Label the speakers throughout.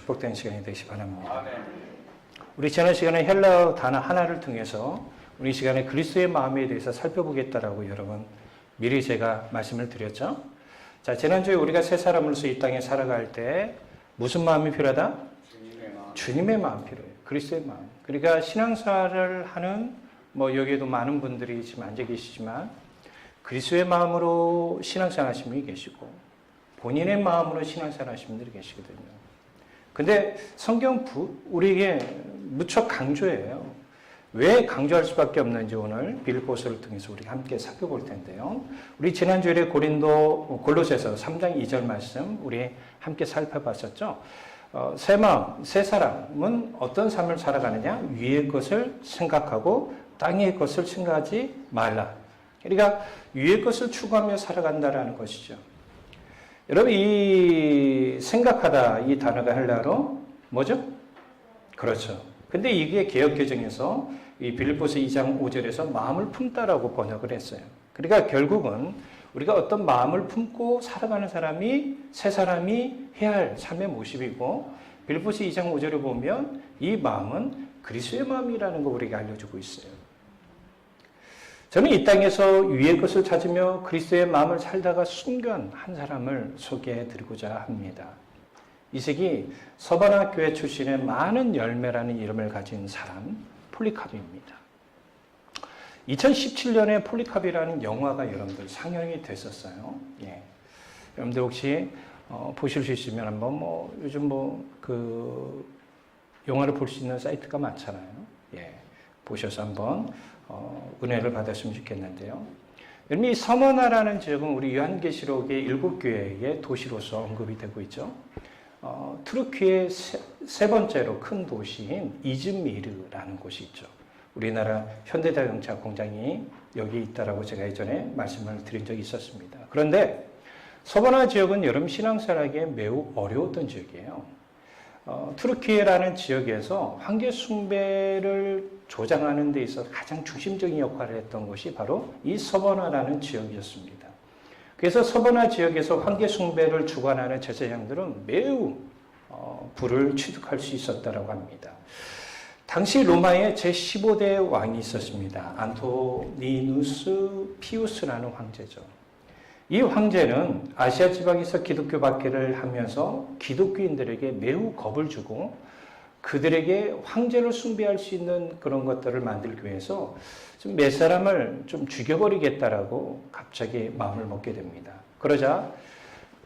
Speaker 1: 축복된 시간이 되시기 바랍니다.
Speaker 2: 아멘.
Speaker 1: 우리 지난 시간에 헬라어 단어 하나를 통해서 우리 시간에 그리스도의 마음에 대해서 살펴보겠다라고 여러분 미리 제가 말씀을 드렸죠. 자, 지난주에 우리가 새 사람으로서 이 땅에 살아갈 때 무슨 마음이 필요하다? 주님의 마음 필요해요. 그리스도의 마음. 그러니까 신앙생활을 하는 여기에도 많은 분들이 지금 앉아 계시지만 그리스도의 마음으로 신앙생활 하시는 분이 계시고 본인의 마음으로 신앙생활 하시는 분들이 계시거든요. 근데 성경 우리에게 무척 강조해요. 왜 강조할 수밖에 없는지 오늘 빌립보서를 통해서 우리 함께 살펴볼 텐데요. 우리 지난주에 골로새서 3장 2절 말씀 우리 함께 살펴봤었죠. 새 마음, 새 사람은 어떤 삶을 살아가느냐? 위의 것을 생각하고 땅의 것을 생각하지 말라. 그러니까 위의 것을 추구하며 살아간다라는 것이죠. 여러분 이 생각하다 이 단어가 헬라어로 뭐죠? 그렇죠. 근데 이게 개역개정에서 이 빌립보서 2장 5절에서 마음을 품다라고 번역을 했어요. 그러니까 결국은 우리가 어떤 마음을 품고 살아가는 사람이 새 사람이 해야 할 삶의 모습이고 빌립보서 2장 5절에 보면 이 마음은 그리스도의 마음이라는 거 우리에게 알려주고 있어요. 저는 이 땅에서 위의 것을 찾으며 그리스도의 마음을 살다가 순교한 한 사람을 소개해 드리고자 합니다. 이 세기 서바나 교회 출신의 많은 열매라는 이름을 가진 사람 폴리카비입니다. 2017년에 폴리카비라는 영화가 여러분들 상영이 됐었어요. 예. 여러분들 혹시 보실 수 있으면 한번 요즘 그 영화를 볼 수 있는 사이트가 많잖아요. 예. 보셔서 한번 은혜를 받았으면 좋겠는데요. 여러분 이 서머나라는 지역은 우리 요한계시록의 7교회의 도시로서 언급이 되고 있죠. 투르키의 세 번째로 큰 도시인 이즈미르라는 곳이 있죠. 우리나라 현대자동차 공장이 여기 있다라고 제가 예전에 말씀을 드린 적이 있었습니다. 그런데 서바나 지역은 여러분 신앙생활하기에 매우 어려웠던 지역이에요. 투르키라는 지역에서 황제 숭배를 조장하는 데 있어서 가장 중심적인 역할을 했던 것이 바로 이 서바나라는 지역이었습니다. 그래서 서바나 지역에서 황제 숭배를 주관하는 제사장들은 매우 부를 취득할 수 있었다고 합니다. 당시 로마에 제15대 왕이 있었습니다. 안토니누스 피우스라는 황제죠. 이 황제는 아시아 지방에서 기독교 박해를 하면서 기독교인들에게 매우 겁을 주고 그들에게 황제를 숭배할 수 있는 그런 것들을 만들기 위해서 좀 몇 사람을 좀 죽여버리겠다라고 갑자기 마음을 먹게 됩니다. 그러자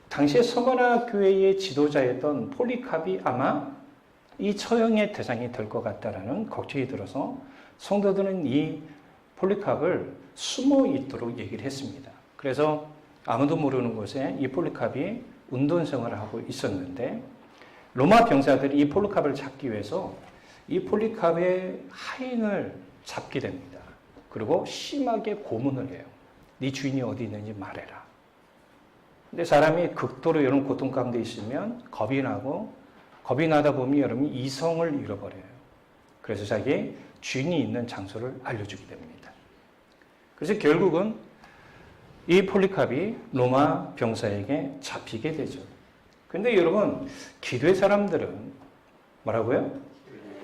Speaker 1: 당시에 서바나 교회의 지도자였던 폴리카비 아마 이 처형의 대상이 될 것 같다라는 걱정이 들어서 성도들은 이 폴리캅을 숨어 있도록 얘기를 했습니다. 그래서 아무도 모르는 곳에 이 폴리캅이 운동생활을 하고 있었는데 로마 병사들이 이 폴리캅을 잡기 위해서 이 폴리캅의 하인을 잡게 됩니다. 그리고 심하게 고문을 해요. 네 주인이 어디 있는지 말해라. 근데 사람이 극도로 이런 고통 가운데 있으면 겁이 나다 보면 여러분이 이성을 잃어버려요. 그래서 자기 주인이 있는 장소를 알려주게 됩니다. 그래서 결국은 이 폴리캅이 로마 병사에게 잡히게 되죠. 근데 여러분, 기도의 사람들은 뭐라고요?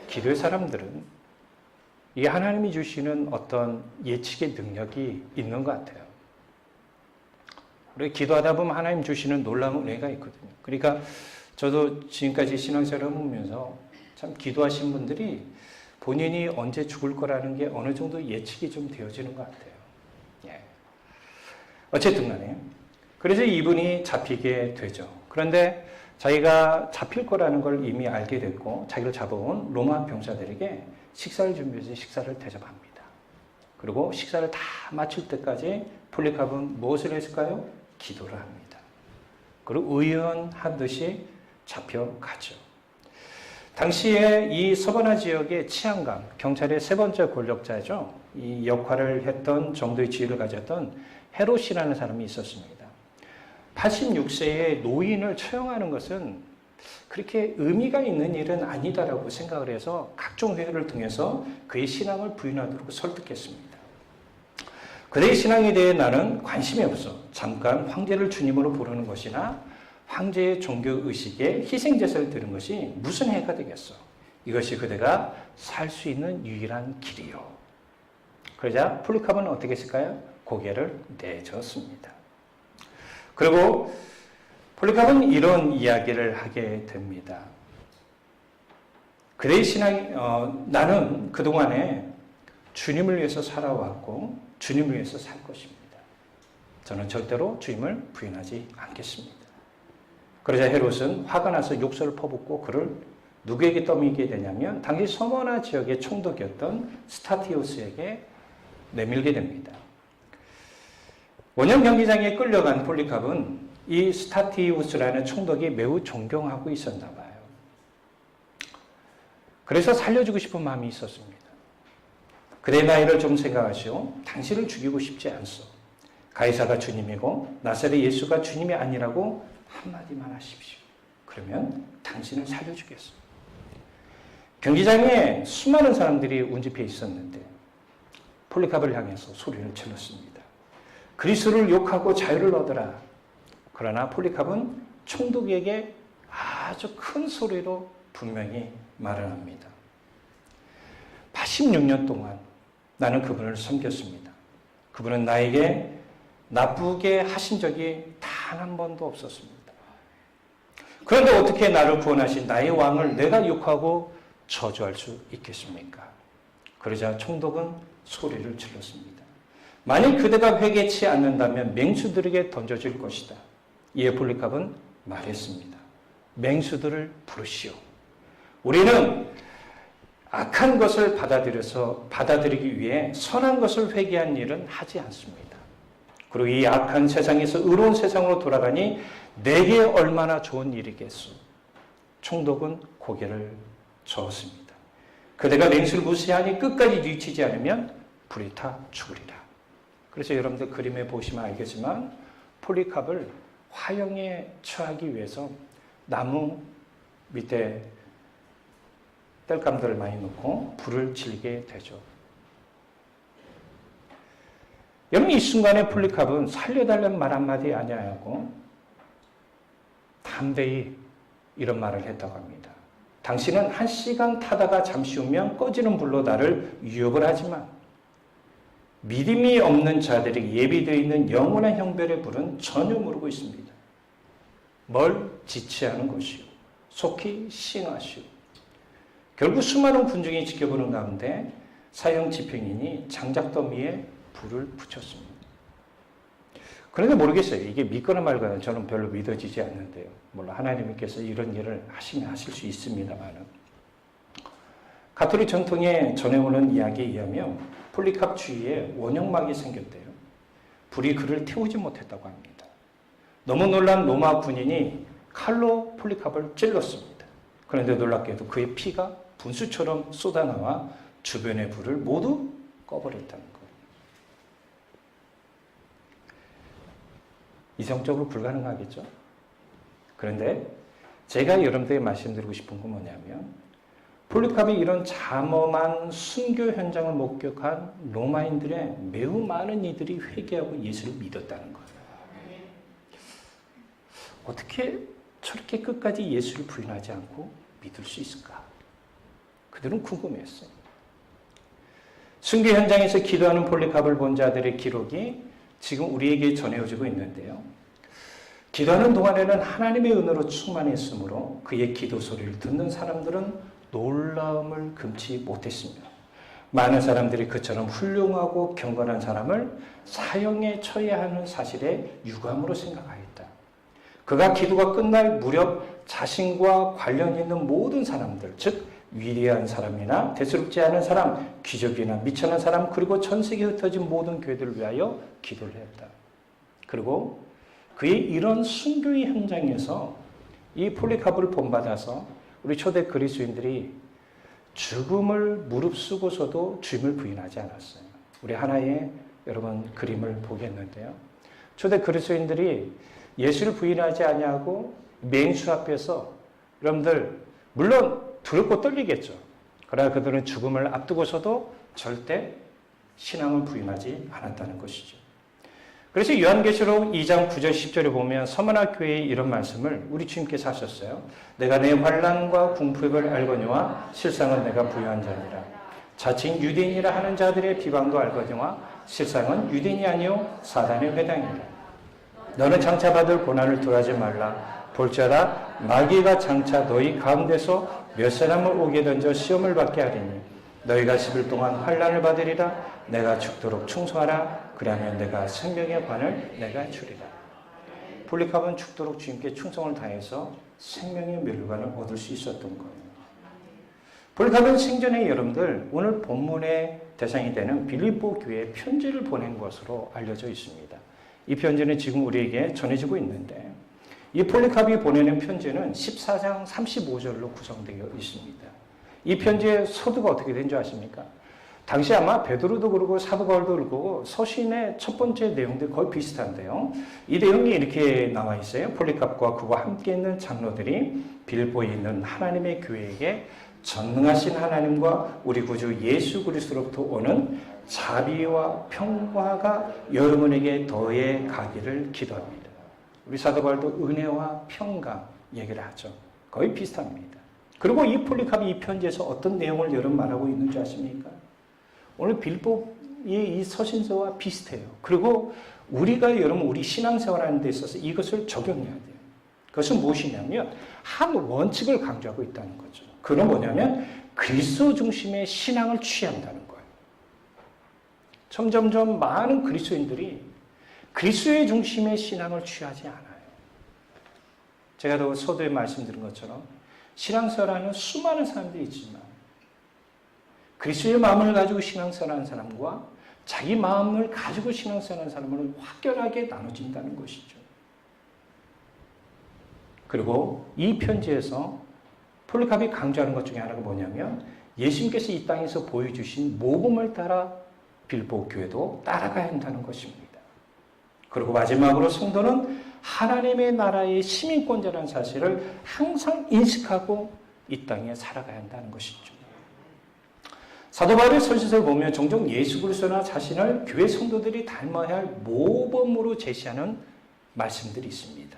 Speaker 1: 기도의 사람들은 이 하나님이 주시는 어떤 예측의 능력이 있는 것 같아요. 우리 기도하다 보면 하나님 주시는 놀라운 은혜가 있거든요. 그러니까 저도 지금까지 신앙생활을 해보면서 참 기도하신 분들이 본인이 언제 죽을 거라는 게 어느 정도 예측이 좀 되어지는 것 같아요. 예. 어쨌든 간에. 그래서 이분이 잡히게 되죠. 그런데 자기가 잡힐 거라는 걸 이미 알게 됐고 자기를 잡아온 로마 병사들에게 식사를 준비해서 식사를 대접합니다. 그리고 식사를 다 마칠 때까지 폴리캅은 무엇을 했을까요? 기도를 합니다. 그리고 의연한 듯이 잡혀가죠. 당시에 이 서바나 지역의 치안감, 경찰의 세 번째 권력자죠. 이 역할을 했던 정도의 지위를 가졌던 헤롯이라는 사람이 있었습니다. 86세의 노인을 처형하는 것은 그렇게 의미가 있는 일은 아니다라고 생각을 해서 각종 회의를 통해서 그의 신앙을 부인하도록 설득했습니다. 그의 신앙에 대해 나는 관심이 없어. 잠깐 황제를 주님으로 부르는 것이나 황제의 종교의식에 희생제사를 드린 것이 무슨 해가 되겠어? 이것이 그대가 살 수 있는 유일한 길이요. 그러자 폴리카브는 어떻게 했을까요? 고개를 내젓습니다. 그리고 폴리카브는 이런 이야기를 하게 됩니다. 그대의 신앙, 나는 그동안에 주님을 위해서 살아왔고 주님을 위해서 살 것입니다. 저는 절대로 주님을 부인하지 않겠습니다. 그러자 헤롯은 화가 나서 욕설을 퍼붓고 그를 누구에게 떠밀게 되냐면 당시 서머나 지역의 총독이었던 스타티우스에게 내밀게 됩니다. 원형 경기장에 끌려간 폴리카브는 이 스타티우스라는 총독이 매우 존경하고 있었나 봐요. 그래서 살려주고 싶은 마음이 있었습니다. 그대의 나이를 좀 생각하시오. 당신을 죽이고 싶지 않소. 가이사가 주님이고 나사렛 예수가 주님이 아니라고 한마디만 하십시오. 그러면 당신을 살려주겠소. 경기장에 수많은 사람들이 운집해 있었는데 폴리카브를 향해서 소리를 질렀습니다. 그리스도를 욕하고 자유를 얻으라. 그러나 폴리카브는 총독에게 아주 큰 소리로 분명히 말을 합니다. 86년 동안 나는 그분을 섬겼습니다. 그분은 나에게 나쁘게 하신 적이 단 한 번도 없었습니다. 그런데 어떻게 나를 구원하신 나의 왕을 내가 욕하고 저주할 수 있겠습니까? 그러자 총독은 소리를 질렀습니다. 만일 그대가 회개치 않는다면 맹수들에게 던져질 것이다. 이에 폴리카브는 말했습니다. 맹수들을 부르시오. 우리는 악한 것을 받아들이기 위해 선한 것을 회개한 일은 하지 않습니다. 그리고 이 악한 세상에서 의로운 세상으로 돌아가니 내게 얼마나 좋은 일이겠소. 총독은 고개를 저었습니다. 그대가 맹수를 무시하니 끝까지 뉘치지 않으면 불이 타 죽으리라. 그래서 여러분들 그림에 보시면 알겠지만 폴리카브를 화형에 처하기 위해서 나무 밑에 땔감들을 많이 넣고 불을 질게 되죠. 여러분 이 순간에 폴리카브는 살려달라는 말 한마디 아니하고 담대히 이런 말을 했다고 합니다. 당신은 1시간 타다가 잠시 후면 꺼지는 불로 나를 유혹을 하지만 믿음이 없는 자들에게 예비되어 있는 영원한 형벌의 불은 전혀 모르고 있습니다. 뭘 지체하는 것이요. 속히 시행하시오. 결국 수많은 군중이 지켜보는 가운데 사형 집행인이 장작더미에 불을 붙였습니다. 그런데 모르겠어요. 이게 믿거나 말거나 저는 별로 믿어지지 않는데요. 물론 하나님께서 이런 일을 하시면 하실 수 있습니다만은. 가톨릭 전통에 전해오는 이야기에 의하면 폴리카브 주위에 원형막이 생겼대요. 불이 그를 태우지 못했다고 합니다. 너무 놀란 로마 군인이 칼로 폴리카브를 찔렀습니다. 그런데 놀랍게도 그의 피가 분수처럼 쏟아나와 주변의 불을 모두 꺼버렸다는 거예요. 이성적으로 불가능하겠죠? 그런데 제가 여러분들에게 말씀드리고 싶은 건 뭐냐면 폴리카브의 이런 잠엄한 순교 현장을 목격한 로마인들의 매우 많은 이들이 회개하고 예수를 믿었다는 거예요. 어떻게 저렇게 끝까지 예수를 부인하지 않고 믿을 수 있을까? 그들은 궁금했어요. 순교 현장에서 기도하는 폴리카브를 본 자들의 기록이 지금 우리에게 전해지고 있는데요. 기도하는 동안에는 하나님의 은혜로 충만했으므로 그의 기도 소리를 듣는 사람들은 놀라움을 금치 못했습니다. 많은 사람들이 그처럼 훌륭하고 경건한 사람을 사형에 처해야 하는 사실에 유감으로 생각하였다. 그가 기도가 끝날 무렵 자신과 관련 있는 모든 사람들, 즉 위대한 사람이나 대수롭지 않은 사람, 귀족이나 미천한 사람, 그리고 전 세계에 흩어진 모든 교회들을 위하여 기도를 했다. 그리고 그의 이런 순교의 현장에서 이 폴리카브를 본받아서 우리 초대 그리스도인들이 죽음을 무릅쓰고서도 주님을 부인하지 않았어요. 우리 하나의 여러분 그림을 보겠는데요. 초대 그리스도인들이 예수를 부인하지 아니하고 맹수 앞에서 여러분들 물론 두렵고 떨리겠죠. 그러나 그들은 죽음을 앞두고서도 절대 신앙을 부인하지 않았다는 것이죠. 그래서 요한계시록 2장 9절 10절에 보면 서머나 교회에 이런 말씀을 우리 주님께서 하셨어요. 내가 내 환난과 궁핍을 알거니와 실상은 내가 부유한 자니라. 자칭 유대인이라 하는 자들의 비방도 알거니와 실상은 유대인이 아니요 사단의 회당이라. 너는 장차 받을 고난을 덜하지 말라. 볼지어다 마귀가 장차 너희 가운데서 몇 사람을 오게 던져 시험을 받게 하리니 너희가 10일 동안 환난을 받으리라. 내가 죽도록 충성하라. 그러면 내가 생명의 관을 내가 주리라. 폴리카프는 죽도록 주님께 충성을 다해서 생명의 멸류관을 얻을 수 있었던 거예요. 폴리카프는 생전에 여러분들 오늘 본문의 대상이 되는 빌립보 교회에 편지를 보낸 것으로 알려져 있습니다. 이 편지는 지금 우리에게 전해지고 있는데 이 폴리카프가 보내는 편지는 14장 35절로 구성되어 있습니다. 이 편지의 서두가 어떻게 된 줄 아십니까? 당시 아마 베드로도 그러고 사도 바울도 그러고 서신의 첫 번째 내용들이 거의 비슷한데요. 이 내용이 이렇게 나와 있어요. 폴리카프와 그와 함께 있는 장로들이 빌립보에 있는 하나님의 교회에게 전능하신 하나님과 우리 구주 예수 그리스도로부터 오는 자비와 평화가 여러분에게 더해 가기를 기도합니다. 우리 사도 바울도 은혜와 평강 얘기를 하죠. 거의 비슷합니다. 그리고 이 폴리카프 이 편지에서 어떤 내용을 여러분 말하고 있는 줄 아십니까? 오늘 빌립보의 이 서신서와 비슷해요. 그리고 우리가 여러분 우리 신앙생활하는 데 있어서 이것을 적용해야 돼요. 그것은 무엇이냐면 한 원칙을 강조하고 있다는 거죠. 그건 뭐냐면 그리스도 중심의 신앙을 취한다는 거예요. 점점점 많은 그리스도인들이 그리스도의 중심의 신앙을 취하지 않아요. 제가 또 서두에 말씀드린 것처럼 신앙생활하는 수많은 사람들이 있지만 그리스도의 마음을 가지고 신앙생활하는 사람과 자기 마음을 가지고 신앙생활하는 사람은 확연하게 나눠진다는 것이죠. 그리고 이 편지에서 폴리카프가 강조하는 것 중에 하나가 뭐냐면 예수님께서 이 땅에서 보여주신 모범을 따라 빌립보 교회도 따라가야 한다는 것입니다. 그리고 마지막으로 성도는 하나님의 나라의 시민권자라는 사실을 항상 인식하고 이 땅에 살아가야 한다는 것이죠. 사도 바울의 서신서를 보면 종종 예수 그리스도나 자신을 교회 성도들이 닮아야 할 모범으로 제시하는 말씀들이 있습니다.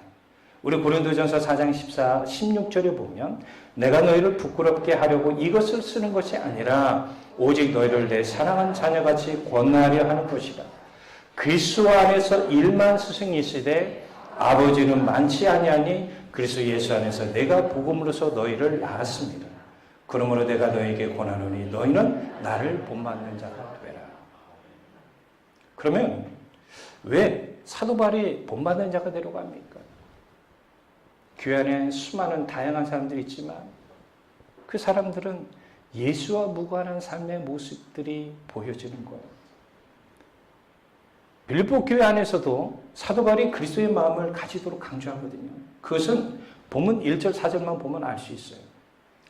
Speaker 1: 우리 고린도전서 4장 16절에 보면 내가 너희를 부끄럽게 하려고 이것을 쓰는 것이 아니라 오직 너희를 내 사랑하는 자녀같이 권하려 하는 것이다. 그리스도 안에서 1만 스승이 있으되 아버지는 많지 아니하니 그리스도 예수 안에서 내가 복음으로서 너희를 낳았습니다. 그러므로 내가 너희에게 권하노니 너희는 나를 본받는 자가 되라. 그러면 왜 사도 바울이 본받는 자가 되려고 합니까? 교회 안에 수많은 다양한 사람들이 있지만 그 사람들은 예수와 무관한 삶의 모습들이 보여지는 거예요. 빌립보 교회 안에서도 사도 바울이 그리스도의 마음을 가지도록 강조하거든요. 그것은 본문 1절 4절만 보면 알 수 있어요.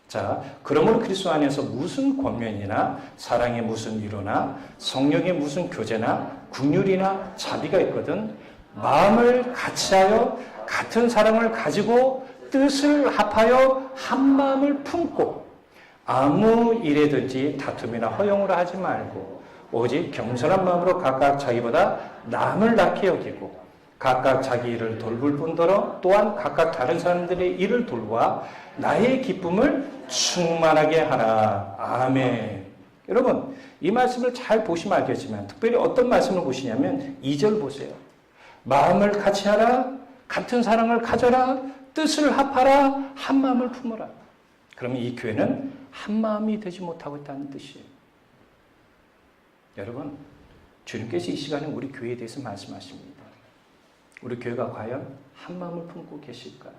Speaker 1: 자, 그러므로 그리스도 안에서 무슨 권면이나 사랑의 무슨 위로나 성령의 무슨 교제나 긍휼이나 자비가 있거든 마음을 같이하여 같은 사랑을 가지고 뜻을 합하여 한 마음을 품고 아무 일에든지 다툼이나 허용으로 하지 말고 오직 겸손한 마음으로 각각 자기보다 남을 낫게 여기고 각각 자기 일을 돌볼 뿐더러 또한 각각 다른 사람들의 일을 돌보아 나의 기쁨을 충만하게 하라. 아멘. 여러분 이 말씀을 잘 보시면 알겠지만 특별히 어떤 말씀을 보시냐면 2절 보세요. 마음을 같이 하라. 같은 사랑을 가져라. 뜻을 합하라. 한 마음을 품어라. 그러면 이 교회는 한 마음이 되지 못하고 있다는 뜻이에요. 여러분 주님께서 이 시간에 우리 교회에 대해서 말씀하십니다. 우리 교회가 과연 한 마음을 품고 계실까요?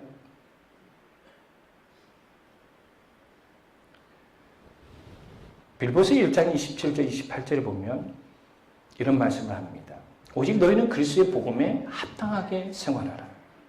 Speaker 1: 빌보서 1장 27절 28절에 보면 이런 말씀을 합니다. 오직 너희는 그리스도의 복음에 합당하게 생활하라.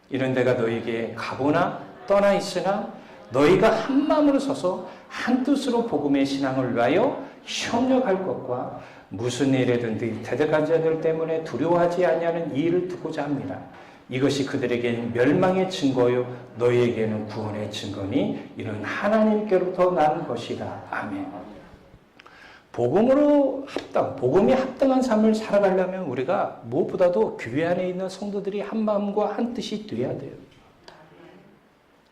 Speaker 1: 이런 데가 너희에게 가보나 떠나 있으나 너희가 한 마음으로 서서 한 뜻으로 복음의 신앙을 위하여 협력할 것과 무슨 일이든지 대적한 자들 때문에 두려워하지 아니하는 이 일을 두고자 합니다. 이것이 그들에게는 멸망의 증거요 너희에게는 구원의 증거니 이는 하나님께로부터 난 것이다. 아멘. 복음으로 복음이 합당한 삶을 살아가려면 우리가 무엇보다도 교회 안에 있는 성도들이 한 마음과 한 뜻이 돼야 돼요.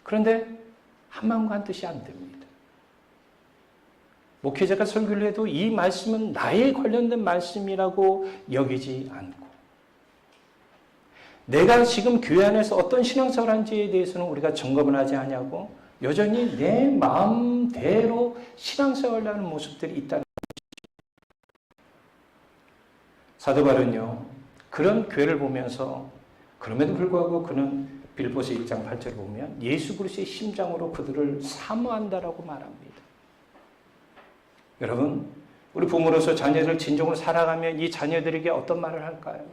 Speaker 1: 그런데 한 마음과 한 뜻이 안 됩니다. 목회자가 설교를 해도 이 말씀은 나에 관련된 말씀이라고 여기지 않고, 내가 지금 교회 안에서 어떤 신앙생활을 하는지에 대해서는 우리가 점검을 하지 않냐고 여전히 내 마음대로 신앙생활을 하는 모습들이 있다는 것이죠. 사도 바울은요, 그런 교회를 보면서 그럼에도 불구하고 그는 빌보스 1장 8절을 보면 예수 그리스도의 심장으로 그들을 사모한다라고 말합니다. 여러분, 우리 부모로서 자녀들을 진정으로 사랑하면 이 자녀들에게 어떤 말을 할까요?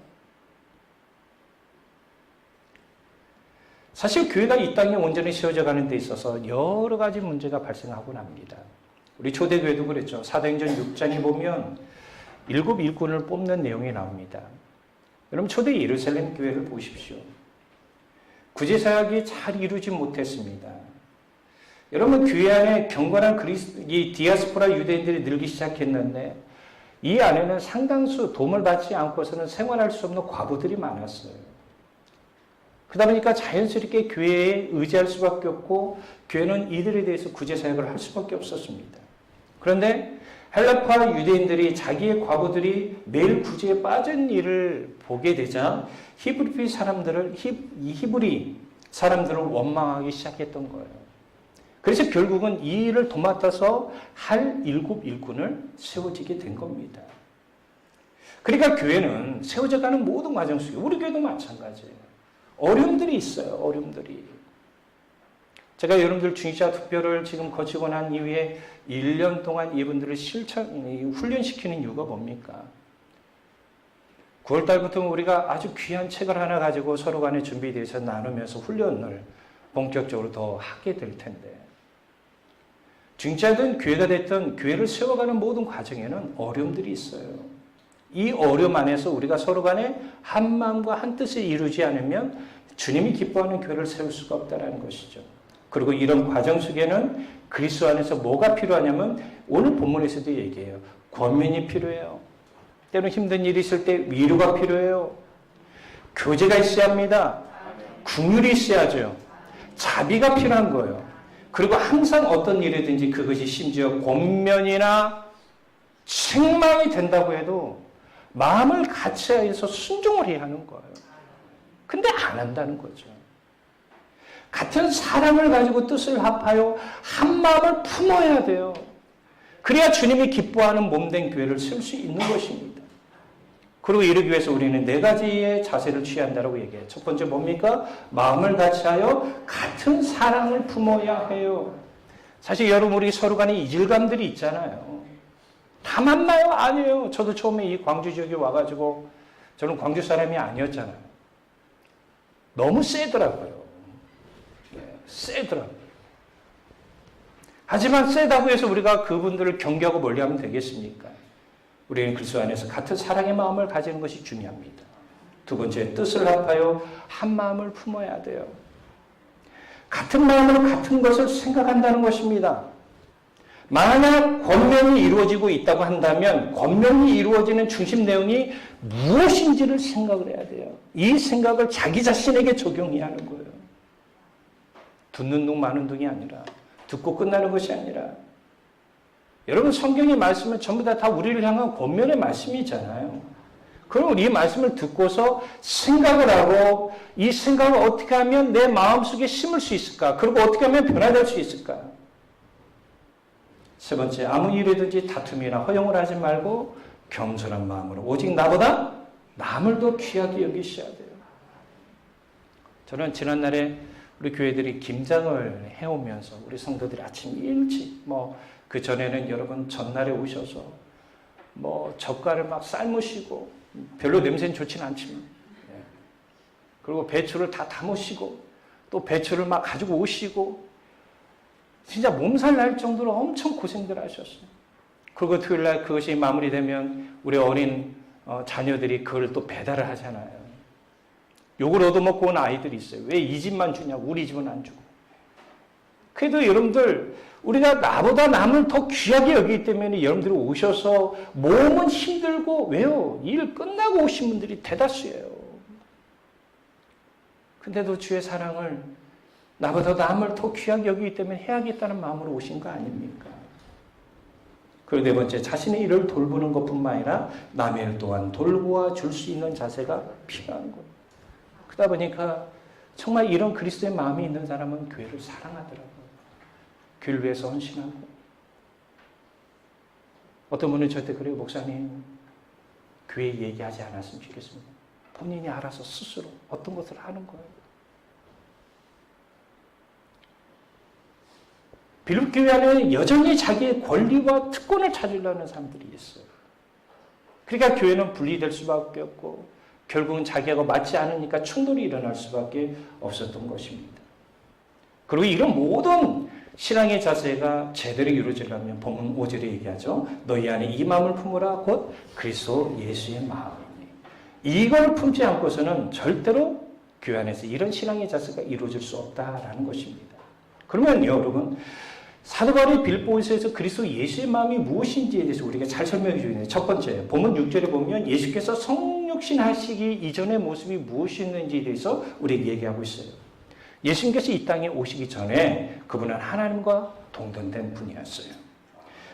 Speaker 1: 사실 교회가 이 땅에 온전히 세워져 가는 데 있어서 여러 가지 문제가 발생하곤 합니다. 우리 초대교회도 그랬죠. 사도행전 6장에 보면 7 일꾼을 뽑는 내용이 나옵니다. 여러분, 초대 예루살렘 교회를 보십시오. 구제사역이 잘 이루지 못했습니다. 여러분, 교회 안에 경건한 이 디아스포라 유대인들이 늘기 시작했는데 이 안에는 상당수 도움을 받지 않고서는 생활할 수 없는 과부들이 많았어요. 그러다 보니까 자연스럽게 교회에 의지할 수밖에 없고 교회는 이들에 대해서 구제사역을 할 수밖에 없었습니다. 그런데 헬라파 유대인들이 자기의 과부들이 매일 구제에 빠진 일을 보게 되자 히브리 사람들을 원망하기 시작했던 거예요. 그래서 결국은 이 일을 도맡아서 할 7 일꾼을 세워지게 된 겁니다. 그러니까 교회는 세워져가는 모든 과정 속에 우리 교회도 마찬가지예요. 어려움들이 있어요. 어려움들이. 제가 여러분들 중시자 투표를 지금 거치고 난 이후에 1년 동안 이분들을 훈련시키는 이유가 뭡니까? 9월 달부터 우리가 아주 귀한 책을 하나 가지고 서로 간에 준비에 대해서 나누면서 훈련을 본격적으로 더 하게 될 텐데, 중시자든 교회가 됐든 교회를 세워가는 모든 과정에는 어려움들이 있어요. 이 어려움 안에서 우리가 서로 간에 한 마음과 한 뜻을 이루지 않으면 주님이 기뻐하는 교회를 세울 수가 없다는 것이죠. 그리고 이런 과정 속에는 그리스도 안에서 뭐가 필요하냐면 오늘 본문에서도 얘기해요. 권면이 필요해요. 때로는 힘든 일이 있을 때 위로가 필요해요. 교제가 있어야 합니다. 긍휼이 있어야죠. 자비가 필요한 거예요. 그리고 항상 어떤 일이든지 그것이 심지어 권면이나 책망이 된다고 해도 마음을 같이 해서 순종을 해야 하는 거예요. 근데 안 한다는 거죠. 같은 사랑을 가지고 뜻을 합하여 한 마음을 품어야 돼요. 그래야 주님이 기뻐하는 몸된 교회를 세울 수 있는 것입니다. 그리고 이러기 위해서 우리는 4가지의 자세를 취한다고 얘기해요. 첫 번째 뭡니까? 마음을 같이 하여 같은 사랑을 품어야 해요. 사실 여러분, 우리 서로 간에 이질감들이 있잖아요. 다 만나요? 아니에요. 저도 처음에 이 광주 지역에 와가지고 저는 광주 사람이 아니었잖아요. 너무 세더라고요. 세더라고요. 하지만 세다고 해서 우리가 그분들을 경계하고 멀리하면 되겠습니까? 우리는 그리스도 안에서 같은 사랑의 마음을 가지는 것이 중요합니다. 두 번째, 뜻을 합하여 한 마음을 품어야 돼요. 같은 마음으로 같은 것을 생각한다는 것입니다. 만약 권면이 이루어지고 있다고 한다면 권면이 이루어지는 중심 내용이 무엇인지를 생각을 해야 돼요. 이 생각을 자기 자신에게 적용해야 하는 거예요. 듣는 둥 마는 둥이 아니라, 듣고 끝나는 것이 아니라, 여러분, 성경의 말씀은 전부 다 우리를 향한 권면의 말씀이잖아요. 그럼 이 말씀을 듣고서 생각을 하고 이 생각을 어떻게 하면 내 마음속에 심을 수 있을까? 그리고 어떻게 하면 변화될 수 있을까? 세 번째, 아무 일이든지 다툼이나 허용을 하지 말고 겸손한 마음으로 오직 나보다 남을 더 귀하게 여기셔야 돼요. 저는 지난날에 우리 교회들이 김장을 해오면서 우리 성도들이 아침 일찍 그 전에는 여러분 전날에 오셔서 젓갈을 막 삶으시고 별로 냄새는 좋진 않지만 그리고 배추를 다 담으시고 또 배추를 막 가지고 오시고 진짜 몸살 날 정도로 엄청 고생들 하셨어요. 그리고 토요일날 그것이 마무리되면 우리 어린 자녀들이 그걸 또 배달을 하잖아요. 욕을 얻어먹고 온 아이들이 있어요. 왜 이 집만 주냐고, 우리 집은 안 주고. 그래도 여러분들 우리가 나보다 남을 더 귀하게 여기기 때문에 여러분들이 오셔서 몸은 힘들고 왜요? 일 끝나고 오신 분들이 대다수예요. 근데도 주의 사랑을 나보다 남을 더 귀하게 여기기 때문에 해야겠다는 마음으로 오신 거 아닙니까? 그리고 네 번째, 자신의 일을 돌보는 것뿐만 아니라 남의 일 또한 돌보아 줄 수 있는 자세가 필요한 거예요. 그러다 보니까 정말 이런 그리스도의 마음이 있는 사람은 교회를 사랑하더라고요. 교회를 위해서 헌신하고. 어떤 분은 저한테 그래요. 목사님, 교회 얘기하지 않았으면 좋겠습니다. 본인이 알아서 스스로 어떤 것을 하는 거예요. 빌립 교회 안에 여전히 자기의 권리와 특권을 찾으려는 사람들이 있어요. 그러니까 교회는 분리될 수밖에 없고 결국은 자기하고 맞지 않으니까 충돌이 일어날 수밖에 없었던 것입니다. 그리고 이런 모든 신앙의 자세가 제대로 이루어지려면 본문 5절에 얘기하죠. 너희 안에 이 마음을 품으라 곧 그리스도 예수의 마음이니. 이걸 품지 않고서는 절대로 교회 안에서 이런 신앙의 자세가 이루어질 수 없다라는 것입니다. 그러면 여러분, 사도 바울이 빌립보에서 그리스도 예수의 마음이 무엇인지에 대해서 우리가 잘 설명해 주고 있는데, 첫 번째 본문 6절에 보면 예수께서 성육신 하시기 이전의 모습이 무엇이었는지에 대해서 우리에게 얘기하고 있어요. 예수님께서 이 땅에 오시기 전에 그분은 하나님과 동등된 분이었어요.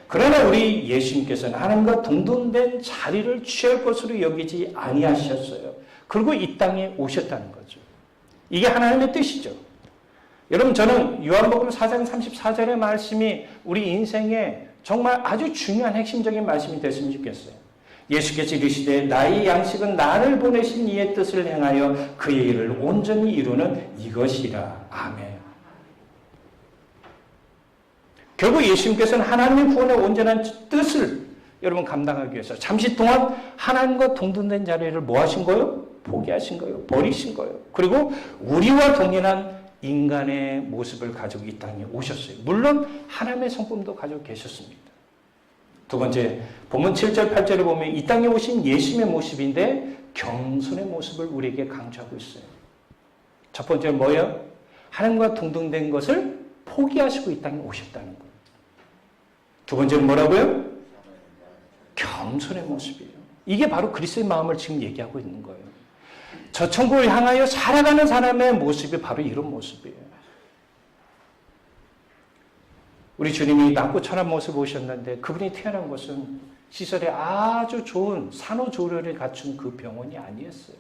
Speaker 1: 그러나 우리 예수님께서는 하나님과 동등된 자리를 취할 것으로 여기지 아니하셨어요. 그리고 이 땅에 오셨다는 거죠. 이게 하나님의 뜻이죠. 여러분, 저는 요한복음 4장 34절의 말씀이 우리 인생에 정말 아주 중요한 핵심적인 말씀이 됐으면 좋겠어요. 예수께서 이르시되 나의 양식은 나를 보내신 이의 뜻을 행하여 그의 일을 온전히 이루는 이것이라. 아멘. 결국 예수님께서는 하나님의 구원의 온전한 뜻을 여러분 감당하기 위해서 잠시 동안 하나님과 동등된 자리를 뭐 하신 거예요? 포기하신 거예요. 버리신 거예요. 그리고 우리와 동일한 인간의 모습을 가지고 이 땅에 오셨어요. 물론 하나님의 성품도 가지고 계셨습니다. 두 번째, 본문 7절 8절을 보면 이 땅에 오신 예수님의 모습인데 겸손의 모습을 우리에게 강조하고 있어요. 첫 번째는 뭐예요? 하나님과 동등된 것을 포기하시고 이 땅에 오셨다는 거예요. 두 번째는 뭐라고요? 겸손의 모습이에요. 이게 바로 그리스도의 마음을 지금 얘기하고 있는 거예요. 저 천국을 향하여 살아가는 사람의 모습이 바로 이런 모습이에요. 우리 주님이 낮고 천한 모습을 보셨는데 그분이 태어난 것은 시설에 아주 좋은 산후조리를 갖춘 그 병원이 아니었어요.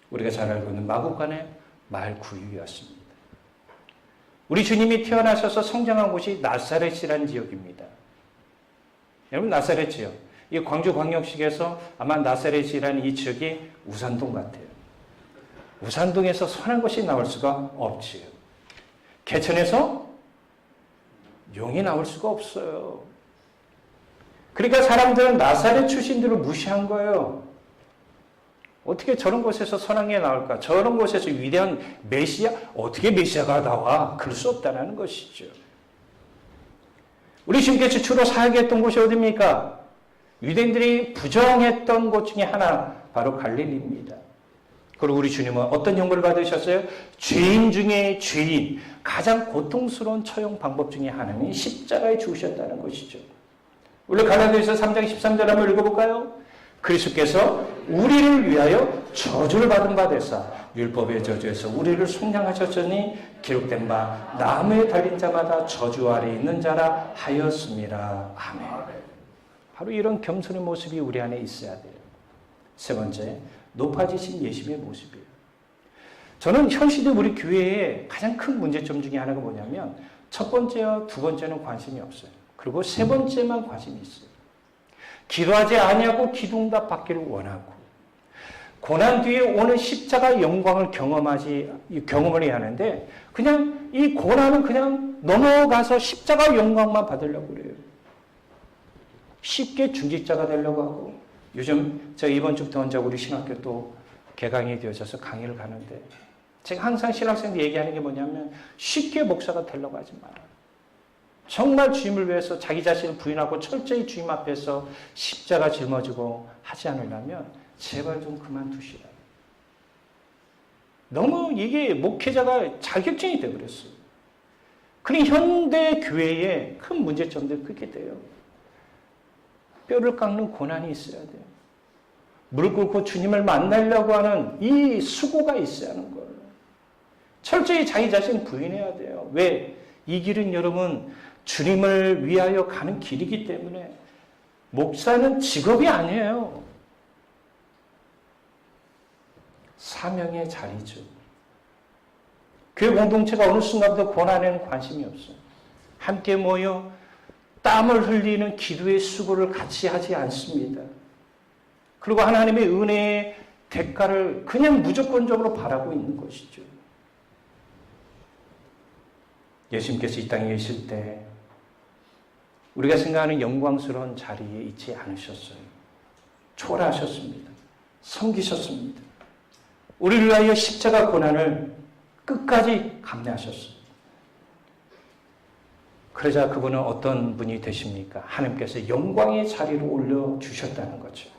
Speaker 1: 우리가 잘 알고 있는 마구간의 말구유였습니다. 우리 주님이 태어나셔서 성장한 곳이 나사렛이라는 지역입니다. 여러분, 나사렛이요. 이 광주광역시에서 아마 나사렛이라는 이 지역이 우산동 같아요. 우산동에서 선한 것이 나올 수가 없지요. 개천에서 용이 나올 수가 없어요. 그러니까 사람들은 나사렛 출신들을 무시한 거예요. 어떻게 저런 곳에서 선한 게 나올까? 저런 곳에서 위대한 메시아, 어떻게 메시아가 나와? 그럴 수 없다는 것이죠. 우리 주님께서 주로 사역했던 곳이 어디입니까? 유대인들이 부정했던 곳 중에 하나, 바로 갈릴리입니다. 그리고 우리 주님은 어떤 형벌을 받으셨어요? 죄인 중에 죄인, 가장 고통스러운 처형 방법 중에 하나는 십자가에 죽으셨다는 것이죠. 우리 갈라디아서 3장 13절 한번 읽어볼까요? 그리스도께서 우리를 위하여 저주를 받은 바 되사 율법의 저주에서 우리를 속량하셨으니 기록된 바 나무에 달린 자마다 저주 아래 있는 자라 하였습니다. 아멘. 바로 이런 겸손의 모습이 우리 안에 있어야 돼요. 세 번째, 높아지신 예수님의 모습이에요. 저는 현 시대 우리 교회의 가장 큰 문제점 중에 하나가 뭐냐면 첫 번째와 두 번째는 관심이 없어요. 그리고 세 번째만 관심이 있어요. 기도하지 아니하고 기도응답 받기를 원하고 고난 뒤에 오는 십자가 영광을 경험을 해야 하는데 그냥 이 고난은 그냥 넘어가서 십자가 영광만 받으려고 그래요. 쉽게 중직자가 되려고 하고 요즘 제가 이번 주부터 혼자 우리 신학교 또 개강이 되어져서 강의를 가는데 제가 항상 신학생들 얘기하는 게 뭐냐면 쉽게 목사가 되려고 하지 마라. 정말 주님을 위해서 자기 자신을 부인하고 철저히 주님 앞에서 십자가 짊어지고 하지 않으려면 제발 좀 그만두시라. 너무 이게 목회자가 자격증이 되어버렸어요. 그러니 현대 교회의 큰 문제점들이 그렇게 돼요. 뼈를 깎는 고난이 있어야 돼요. 무릎 꿇고 주님을 만나려고 하는 이 수고가 있어야 하는 거예요. 철저히 자기 자신 부인해야 돼요. 왜? 이 길은 여러분 주님을 위하여 가는 길이기 때문에 목사는 직업이 아니에요. 사명의 자리죠. 교회 공동체가 어느 순간부터 고난에는 관심이 없어요. 함께 모여 땀을 흘리는 기도의 수고를 같이 하지 않습니다. 그리고 하나님의 은혜의 대가를 그냥 무조건적으로 바라고 있는 것이죠. 예수님께서 이 땅에 계실 때 우리가 생각하는 영광스러운 자리에 있지 않으셨어요. 초월하셨습니다. 섬기셨습니다. 우리를 위하여 십자가 고난을 끝까지 감내하셨어요. 그러자 그분은 어떤 분이 되십니까? 하나님께서 영광의 자리로 올려주셨다는 거죠.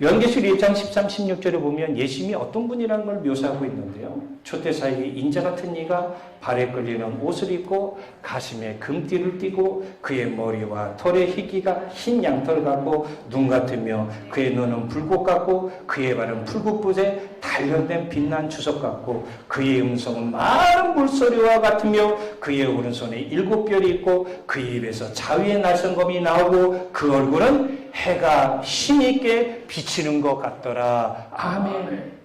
Speaker 1: 요한계시록 1장 13, 16절에 보면 예수님이 어떤 분이라는 걸 묘사하고 있는데요. 촛대 사이에 인자 같은 이가 발에 끌리는 옷을 입고 가슴에 금띠를 띠고 그의 머리와 털의 희기가 흰 양털 같고 눈 같으며 그의 눈은 불꽃 같고 그의 발은 풀국부제 단련된 빛난 주석 같고 그의 음성은 많은 물소리와 같으며 그의 오른손에 7별이 있고 그의 입에서 자위의 날성검이 나오고 그 얼굴은 해가 힘있게 비치는 것 같더라. 아멘.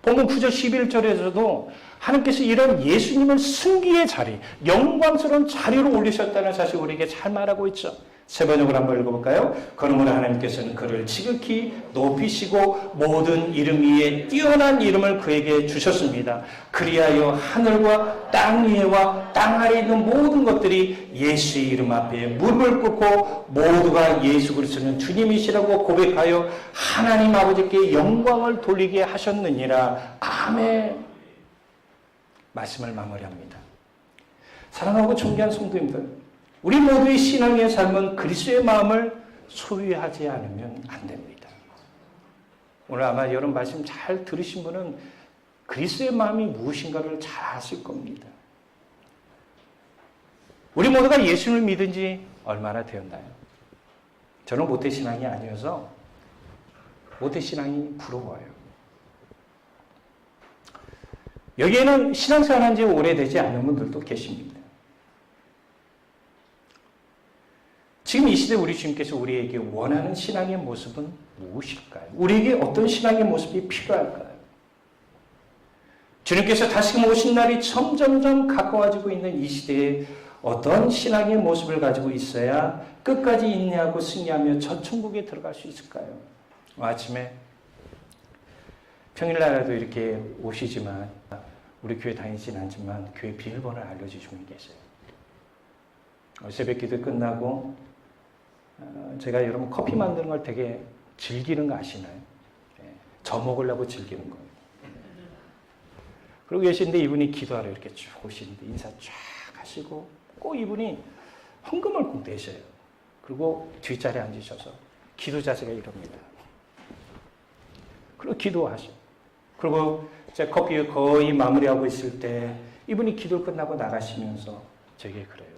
Speaker 1: 본문 9절 11절에서도 하나님께서 이런 예수님을 승기의 자리, 영광스러운 자리로 올리셨다는 사실 우리에게 잘 말하고 있죠. 세 번역을 한번 읽어볼까요? 그러므로 하나님께서는 그를 지극히 높이시고 모든 이름 위에 뛰어난 이름을 그에게 주셨습니다. 그리하여 하늘과 땅 위에와 땅 아래에 있는 모든 것들이 예수의 이름 앞에 무릎을 꿇고 모두가 예수 그리스도는 주님이시라고 고백하여 하나님 아버지께 영광을 돌리게 하셨느니라. 아멘. 말씀을 마무리합니다. 사랑하고 존귀한 성도님들, 우리 모두의 신앙의 삶은 그리스도의 마음을 소유하지 않으면 안 됩니다. 오늘 아마 여러분 말씀 잘 들으신 분은 그리스도의 마음이 무엇인가를 잘 아실 겁니다. 우리 모두가 예수를 믿은 지 얼마나 되었나요? 저는 모태신앙이 아니어서 모태신앙이 부러워요. 여기에는 신앙생활 한 지 오래되지 않은 분들도 계십니다. 지금 이 시대 우리 주님께서 우리에게 원하는 신앙의 모습은 무엇일까요? 우리에게 어떤 신앙의 모습이 필요할까요? 주님께서 다시금 오신 날이 점점점 가까워지고 있는 이 시대에 어떤 신앙의 모습을 가지고 있어야 끝까지 인내하고 승리하며 저 천국에 들어갈 수 있을까요? 아침에 평일날에도 이렇게 오시지만 우리 교회 다니진 않지만 교회 비밀번호를 알려주신 분이 계세요. 새벽 기도 끝나고 제가 여러분 커피 만드는 걸 되게 즐기는 거 아시나요? 저 먹으려고 즐기는 거예요. 그러고 계신데 이분이 기도하러 이렇게 쭉 오시는데 인사 쫙 하시고 꼭 이분이 헌금을 꼭 내셔요. 그리고 뒷자리에 앉으셔서 기도 자세가 이럽니다. 그리고 기도하셔. 그리고 제 커피 거의 마무리하고 있을 때 이분이 기도 끝나고 나가시면서 저에게 그래요.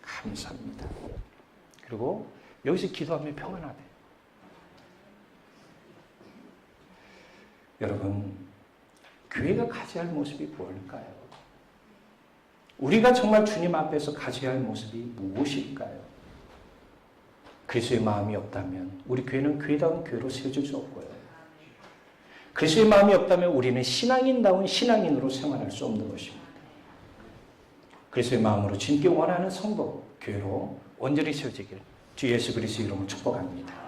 Speaker 1: 감사합니다. 그리고 여기서 기도하면 평안하대. 여러분, 교회가 가져야 할 모습이 뭘까요? 우리가 정말 주님 앞에서 가져야 할 모습이 무엇일까요? 그리스도의 마음이 없다면 우리 교회는 교회다운 교회로 세워질 수 없고요. 그리스도의 마음이 없다면 우리는 신앙인다운 신앙인으로 생활할 수 없는 것입니다. 그리스도의 마음으로 주님께 원하는 성도, 교회로 온전히 세워지기를 주 예수 그리스도 이름으로 축복합니다.